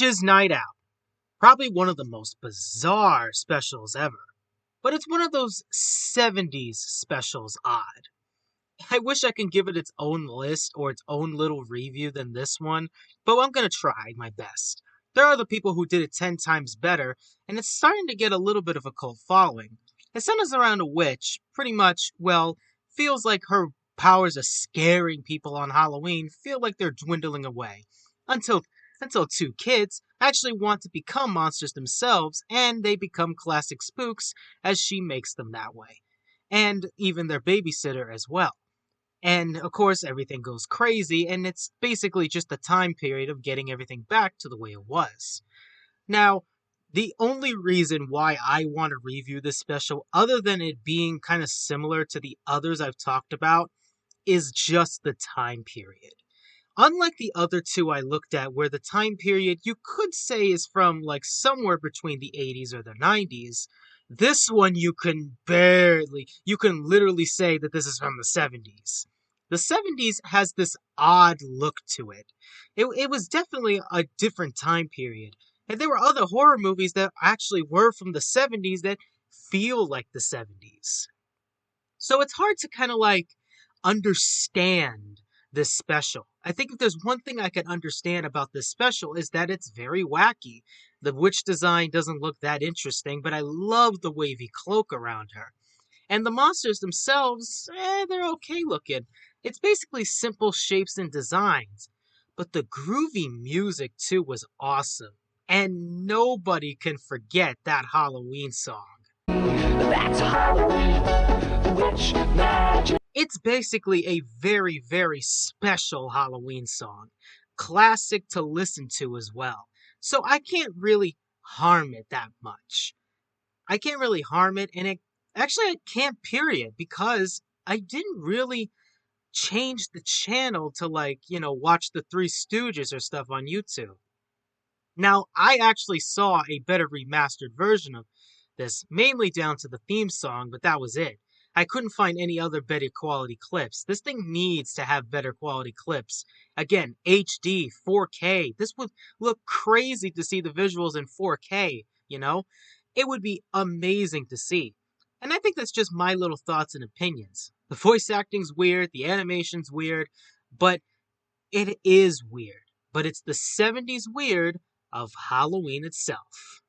Witches' Night Out. Probably one of the most bizarre specials ever. But it's one of those 70s specials odd. I wish I could give it its own list or its own little review than this one, but I'm gonna try my best. There are other people who did it 10 times better, and it's starting to get a little bit of a cult following. It centers around a witch, pretty much, well, feels like her powers of scaring people on Halloween feel like they're dwindling away. Until two kids actually want to become monsters themselves, and they become classic spooks as she makes them that way. And even their babysitter as well. And of course, everything goes crazy, and it's basically just the time period of getting everything back to the way it was. Now, the only reason why I want to review this special, other than it being kind of similar to the others I've talked about, is just the time period. Unlike the other two I looked at, where the time period you could say is from like somewhere between the 80s or the 90s, this one you can literally say that this is from the 70s. The 70s has this odd look to it. It was definitely a different time period. And there were other horror movies that actually were from the 70s that feel like the 70s. So it's hard to kind of like understand this special. I think if there's one thing I can understand about this special is that it's very wacky. The witch design doesn't look that interesting, but I love the wavy cloak around her. And the monsters themselves, they're okay looking. It's basically simple shapes and designs. But the groovy music too was awesome. And nobody can forget that Halloween song. That's Halloween, witch magic. It's basically a very, very special Halloween song. Classic to listen to as well. So I can't really harm it that much. I can't really harm it, and I can't period, because I didn't really change the channel to watch the Three Stooges or stuff on YouTube. Now, I actually saw a better remastered version of this, mainly down to the theme song, but that was it. I couldn't find any other better quality clips. This thing needs to have better quality clips. Again, HD, 4K. This would look crazy to see the visuals in 4K, you know? It would be amazing to see. And I think that's just my little thoughts and opinions. The voice acting's weird, the animation's weird, but it is weird. But it's the 70s weird of Halloween itself.